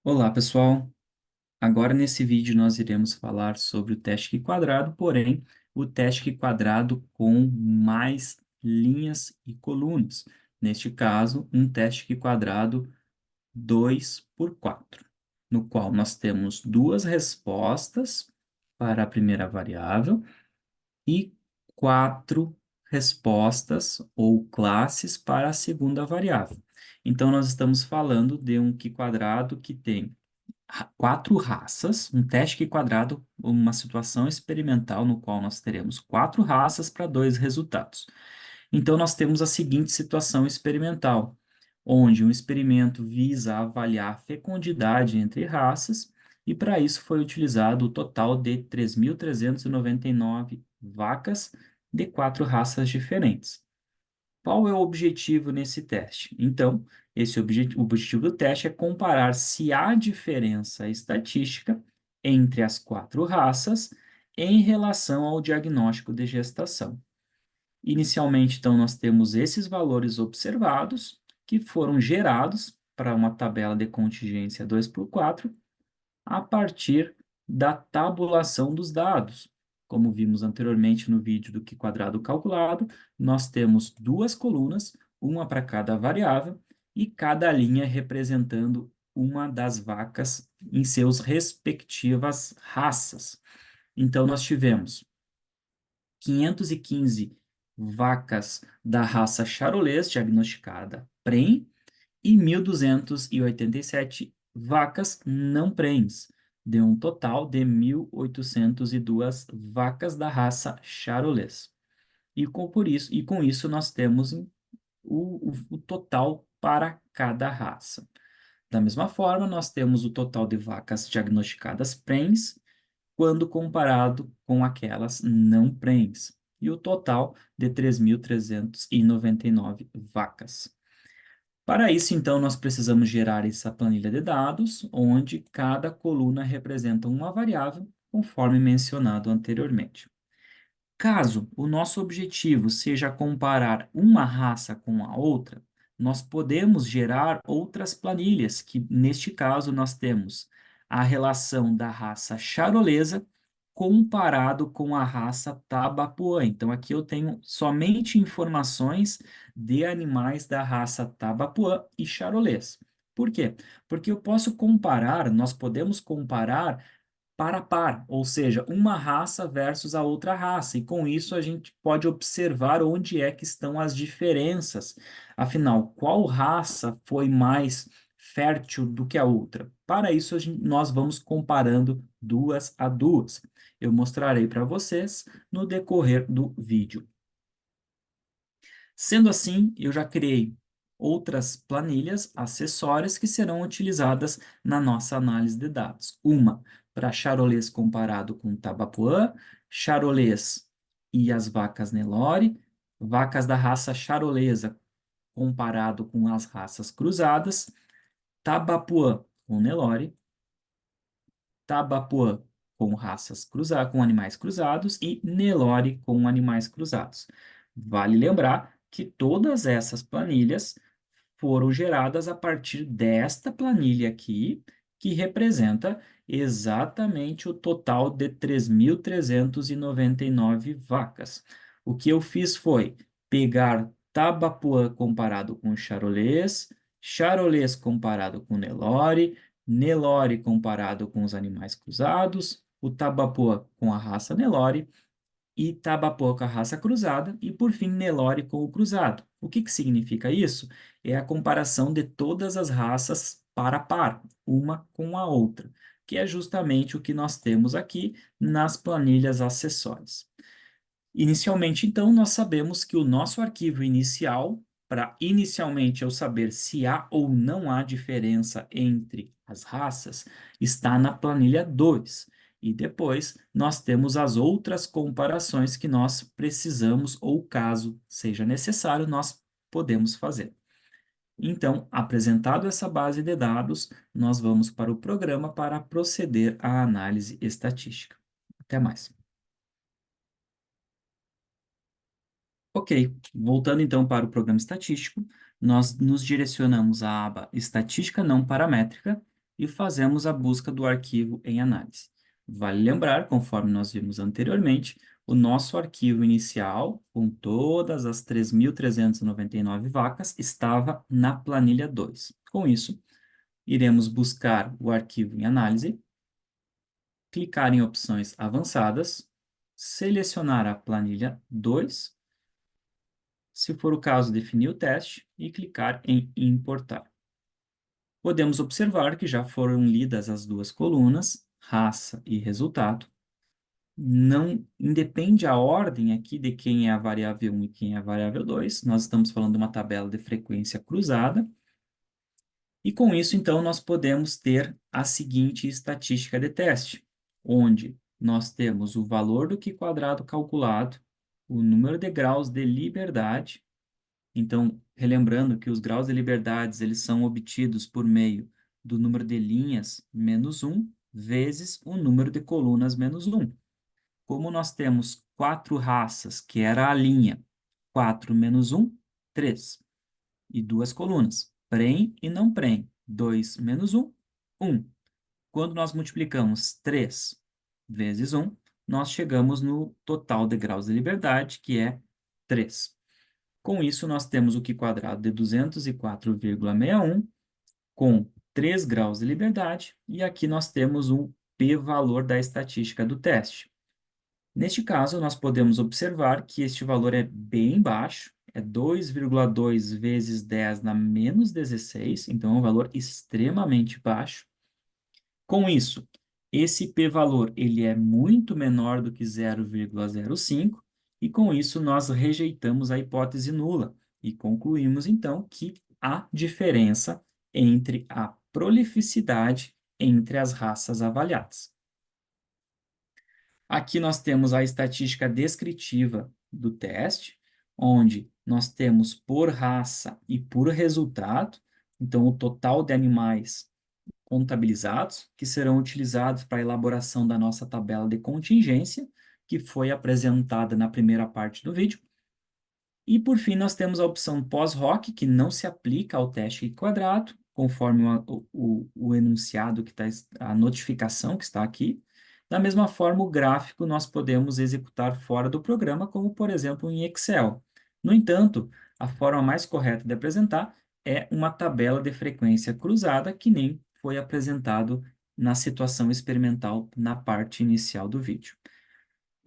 Olá, pessoal. Agora nesse vídeo nós iremos falar sobre o teste Q quadrado, porém o teste Q quadrado com mais linhas e colunas. Neste caso, um teste Q quadrado 2 por 4, no qual nós temos duas respostas para a primeira variável e quatro respostas ou classes para a segunda variável. Então, nós estamos falando de um Q quadrado que tem quatro raças, um teste Q quadrado, uma situação experimental no qual nós teremos quatro raças para dois resultados. Então, nós temos a seguinte situação experimental, onde um experimento visa avaliar a fecundidade entre raças, e para isso foi utilizado o total de 3.399 vacas de quatro raças diferentes. Qual é o objetivo nesse teste? Então, o objetivo do teste é comparar se há diferença estatística entre as quatro raças em relação ao diagnóstico de gestação. Inicialmente, então, nós temos esses valores observados, que foram gerados para uma tabela de contingência 2 por 4 a partir da tabulação dos dados. Como vimos anteriormente no vídeo do Q quadrado calculado, nós temos duas colunas, uma para cada variável, e cada linha representando uma das vacas em seus respectivas raças. Então, nós tivemos 515 vacas da raça Charolês diagnosticada PREM e 1.287 vacas não prens, de um total de 1.802 vacas da raça Charolês. E com isso nós temos o total para cada raça. Da mesma forma, nós temos o total de vacas diagnosticadas prens quando comparado com aquelas não prens, e o total de 3.399 vacas. Para isso, então, nós precisamos gerar essa planilha de dados, onde cada coluna representa uma variável, conforme mencionado anteriormente. Caso o nosso objetivo seja comparar uma raça com a outra, nós podemos gerar outras planilhas, que neste caso nós temos a relação da raça charolesa comparado com a raça tabapuã. Então aqui eu tenho somente informações de animais da raça tabapuã e charolês. Por quê? Porque eu posso comparar, nós podemos comparar par a par, ou seja, uma raça versus a outra raça, e com isso a gente pode observar onde é que estão as diferenças. Afinal, qual raça foi mais fértil do que a outra? Para isso, nós vamos comparando duas a duas. Eu mostrarei para vocês no decorrer do vídeo. Sendo assim, eu já criei outras planilhas acessórias que serão utilizadas na nossa análise de dados. Uma para charolês comparado com tabapuã, charolês e as vacas Nelore, vacas da raça charolesa comparado com as raças cruzadas, tabapuã com Nelore, tabapuã com raças cruzadas, com animais cruzados e Nelore com animais cruzados. Vale lembrar que todas essas planilhas foram geradas a partir desta planilha aqui, que representa exatamente o total de 3.399 vacas. O que eu fiz foi pegar Tabapuã comparado com Charolês, Charolês comparado com Nelore, Nelore comparado com os animais cruzados, o Tabapuã com a raça Nelore, e Tabapuã com a raça cruzada, e por fim Nelore com o cruzado. O que que significa isso? É a comparação de todas as raças par a par, uma com a outra, que é justamente o que nós temos aqui nas planilhas acessórias. Inicialmente, então, nós sabemos que o nosso arquivo inicial, para inicialmente eu saber se há ou não há diferença entre as raças, está na planilha 2. E depois nós temos as outras comparações que nós precisamos, ou caso seja necessário, nós podemos fazer. Então, apresentado essa base de dados, nós vamos para o programa para proceder à análise estatística. Até mais. Ok, voltando então para o programa estatístico, nós nos direcionamos à aba Estatística não paramétrica e fazemos a busca do arquivo em análise. Vale lembrar, conforme nós vimos anteriormente, o nosso arquivo inicial, com todas as 3.399 vacas, estava na planilha 2. Com isso, iremos buscar o arquivo em análise, clicar em opções avançadas, selecionar a planilha 2, se for o caso, definir o teste e clicar em importar. Podemos observar que já foram lidas as duas colunas, raça e resultado. Não independe a ordem aqui de quem é a variável 1 e quem é a variável 2. Nós estamos falando de uma tabela de frequência cruzada. E com isso, então, nós podemos ter a seguinte estatística de teste, onde nós temos o valor do Q² calculado, o número de graus de liberdade. Então, relembrando que os graus de liberdades eles são obtidos por meio do número de linhas menos 1 vezes o número de colunas menos 1. Como nós temos 4 raças, que era a linha 4 menos 1, 3. E duas colunas, prem e não prem. 2 menos 1, 1. Quando nós multiplicamos 3 vezes 1, nós chegamos no total de graus de liberdade, que é 3. Com isso, nós temos o Q² de 204,61 com 3 graus de liberdade, e aqui nós temos o p-valor da estatística do teste. Neste caso, nós podemos observar que este valor é bem baixo, é 2,2 vezes 10 na menos 16, então é um valor extremamente baixo. Com isso, esse p-valor ele é muito menor do que 0,05, e com isso nós rejeitamos a hipótese nula e concluímos então que há diferença entre a prolificidade entre as raças avaliadas. Aqui nós temos a estatística descritiva do teste, onde nós temos por raça e por resultado, então o total de animais contabilizados, que serão utilizados para a elaboração da nossa tabela de contingência, que foi apresentada na primeira parte do vídeo. E, por fim, nós temos a opção pós-hoc, que não se aplica ao teste quadrado, conforme o enunciado que está, a notificação que está aqui. Da mesma forma, o gráfico nós podemos executar fora do programa, como, por exemplo, em Excel. No entanto, a forma mais correta de apresentar é uma tabela de frequência cruzada, que nem foi apresentado na situação experimental na parte inicial do vídeo.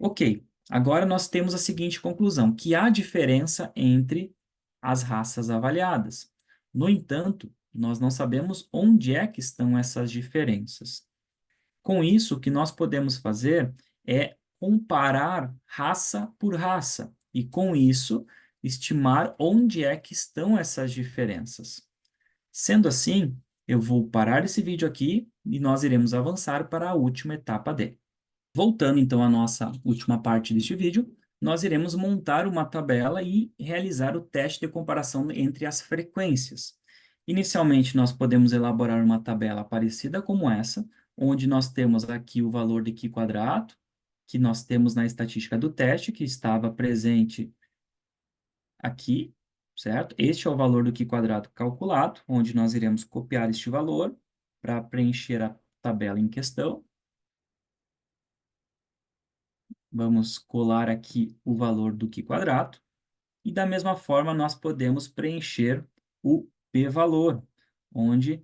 Ok, agora nós temos a seguinte conclusão, que há diferença entre as raças avaliadas. No entanto, nós não sabemos onde é que estão essas diferenças. Com isso, o que nós podemos fazer é comparar raça por raça e, com isso, estimar onde é que estão essas diferenças. Sendo assim, eu vou parar esse vídeo aqui e nós iremos avançar para a última etapa dele. Voltando então à nossa última parte deste vídeo, nós iremos montar uma tabela e realizar o teste de comparação entre as frequências. Inicialmente, nós podemos elaborar uma tabela parecida como essa, onde nós temos aqui o valor de Q², que nós temos na estatística do teste, que estava presente aqui, certo? Este é o valor do Q² calculado, onde nós iremos copiar este valor para preencher a tabela em questão. Vamos colar aqui o valor do Q², e da mesma forma nós podemos preencher o p-valor, onde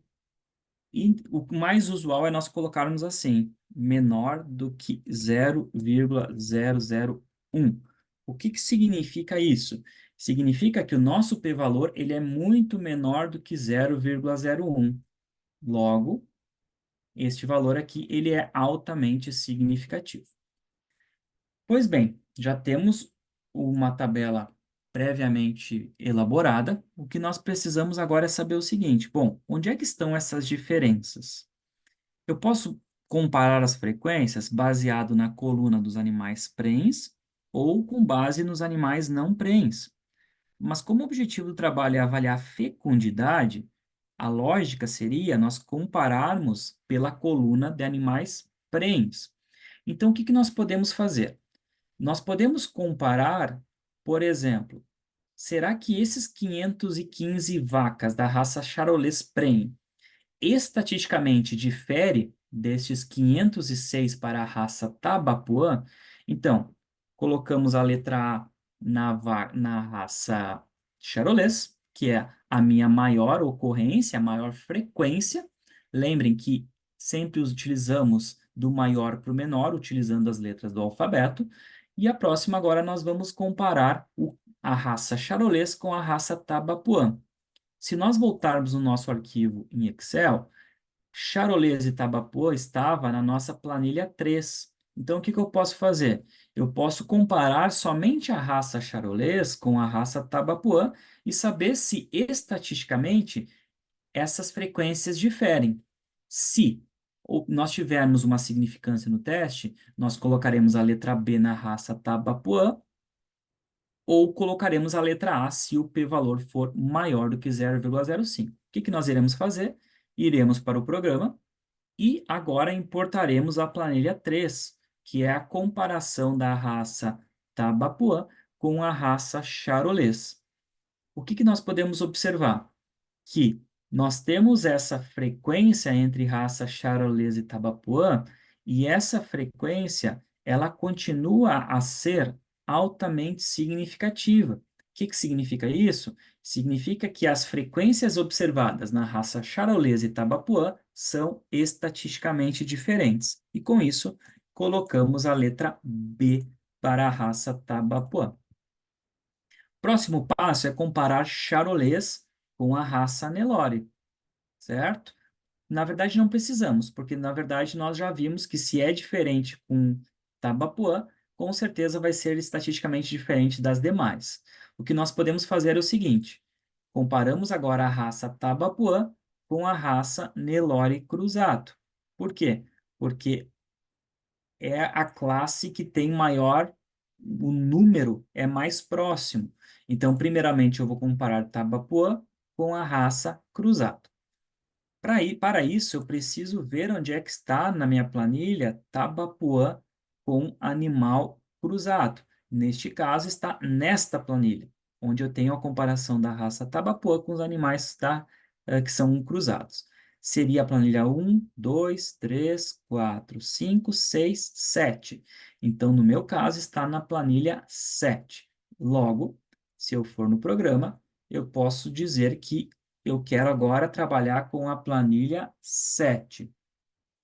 o mais usual é nós colocarmos assim, menor do que 0,001. O que que significa isso? Significa que o nosso p-valor ele é muito menor do que 0,01. Logo, este valor aqui ele é altamente significativo. Pois bem, já temos uma tabela previamente elaborada. O que nós precisamos agora é saber o seguinte: bom, onde é que estão essas diferenças? Eu posso comparar as frequências baseado na coluna dos animais prens ou com base nos animais não prens. Mas como o objetivo do trabalho é avaliar a fecundidade, a lógica seria nós compararmos pela coluna de animais prens. Então, o que que nós podemos fazer? Nós podemos comparar, por exemplo, será que esses 515 vacas da raça Charolais Prem, estatisticamente difere destes 506 para a raça Tabapuã, então, colocamos a letra A na raça Charolês, que é a minha maior ocorrência, a maior frequência. Lembrem que sempre utilizamos do maior para o menor, utilizando as letras do alfabeto. E a próxima agora nós vamos comparar a raça Charolês com a raça Tabapuã. Se nós voltarmos no nosso arquivo em Excel, Charolês e Tabapuã estava na nossa planilha 3. Então, o que que eu posso fazer? Eu posso comparar somente a raça Charolês com a raça Tabapuã e saber se estatisticamente essas frequências diferem. Se nós tivermos uma significância no teste, nós colocaremos a letra B na raça Tabapuã ou colocaremos a letra A se o p-valor for maior do que 0,05. O que que nós iremos fazer? Iremos para o programa e agora importaremos a planilha 3, que é a comparação da raça Tabapuã com a raça Charolês. O que que nós podemos observar? Que nós temos essa frequência entre raça charolesa e tabapuã, e essa frequência ela continua a ser altamente significativa. O que que significa isso? Significa que as frequências observadas na raça charolesa e tabapuã são estatisticamente diferentes. E com isso, colocamos a letra B para a raça tabapuã. Próximo passo é comparar charolês com a raça Nelore, certo? Na verdade, não precisamos, porque na verdade nós já vimos que se é diferente com Tabapuã, com certeza vai ser estatisticamente diferente das demais. O que nós podemos fazer é o seguinte: comparamos agora a raça Tabapuã com a raça Nelore cruzado. Por quê? Porque é a classe que tem maior, o número é mais próximo. Então, primeiramente, eu vou comparar Tabapuã com a raça cruzado. Para isso, eu preciso ver onde é que está na minha planilha Tabapuã com animal cruzado. Neste caso, está nesta planilha, onde eu tenho a comparação da raça Tabapuã com os animais que são cruzados. Seria a planilha 1, 2, 3, 4, 5, 6, 7. Então, no meu caso, está na planilha 7. Logo, se eu for no programa, eu posso dizer que eu quero agora trabalhar com a planilha 7.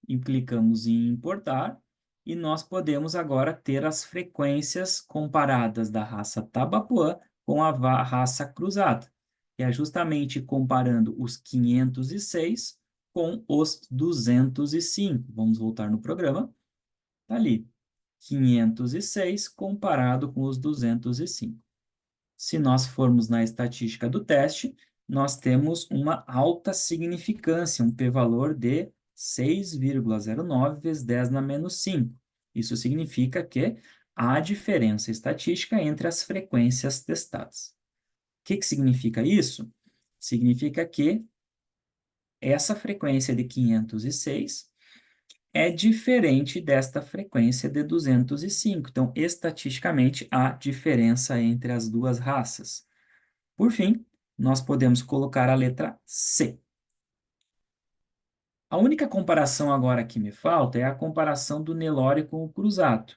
E clicamos em importar e nós podemos agora ter as frequências comparadas da raça Tabapuã com a raça cruzada, que é justamente comparando os 506 com os 205. Vamos voltar no programa. Está ali, 506 comparado com os 205. Se nós formos na estatística do teste, nós temos uma alta significância, um p-valor de 6,09 vezes 10 na menos 5. Isso significa que há diferença estatística entre as frequências testadas. O que que significa isso? Significa que essa frequência de 506 é diferente desta frequência de 205. Então, estatisticamente, há diferença entre as duas raças. Por fim, nós podemos colocar a letra C. A única comparação agora que me falta é a comparação do Nelore com o cruzado.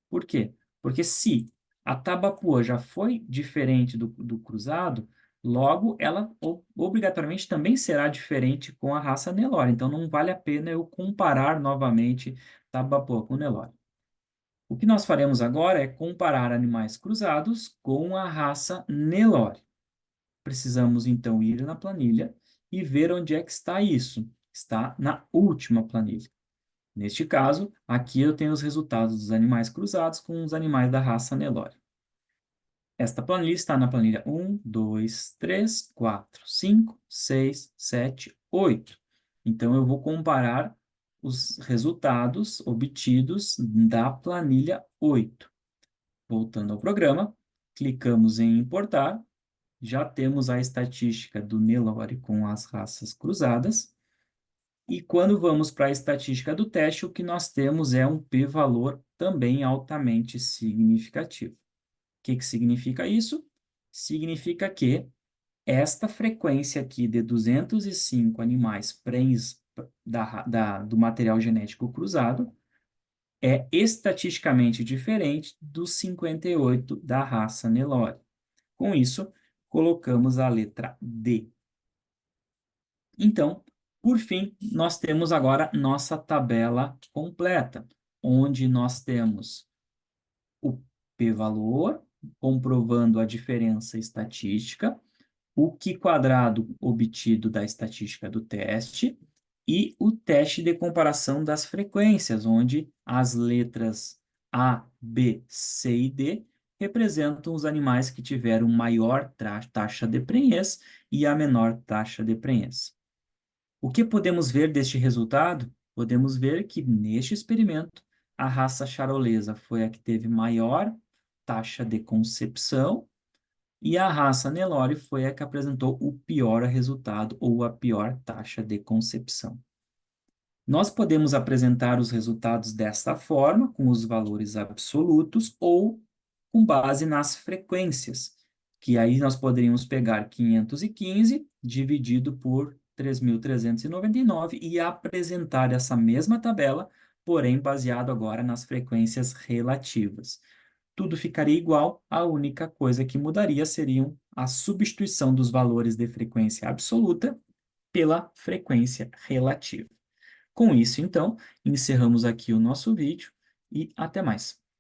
Por quê? Porque se a Tabapuã já foi diferente do cruzado, logo ela obrigatoriamente também será diferente com a raça Nelore. Então não vale a pena eu comparar novamente Tabapuã com Nelore. O que nós faremos agora é comparar animais cruzados com a raça Nelore. Precisamos então ir na planilha e ver onde é que está isso. Está na última planilha. Neste caso, aqui eu tenho os resultados dos animais cruzados com os animais da raça Nelore. Esta planilha está na planilha 1, 2, 3, 4, 5, 6, 7, 8. Então, eu vou comparar os resultados obtidos da planilha 8. Voltando ao programa, clicamos em importar. Já temos a estatística do Nelore com as raças cruzadas. E quando vamos para a estatística do teste, o que nós temos é um p-valor também altamente significativo. O que que significa isso? Significa que esta frequência aqui de 205 animais prenhes do material genético cruzado é estatisticamente diferente dos 58 da raça Nelore. Com isso, colocamos a letra D. Então, por fim, nós temos agora nossa tabela completa, onde nós temos o p-valor, comprovando a diferença estatística, o Q² obtido da estatística do teste e o teste de comparação das frequências, onde as letras A, B, C e D representam os animais que tiveram maior taxa de prenhez e a menor taxa de prenhez. O que podemos ver deste resultado? Podemos ver que, neste experimento, a raça charolesa foi a que teve maior taxa de concepção e a raça Nelore foi a que apresentou o pior resultado ou a pior taxa de concepção. Nós podemos apresentar os resultados desta forma, com os valores absolutos ou com base nas frequências, que aí nós poderíamos pegar 515 dividido por 3.399 e apresentar essa mesma tabela, porém baseado agora nas frequências relativas. Tudo ficaria igual, a única coisa que mudaria seriam a substituição dos valores de frequência absoluta pela frequência relativa. Com isso, então, encerramos aqui o nosso vídeo e até mais.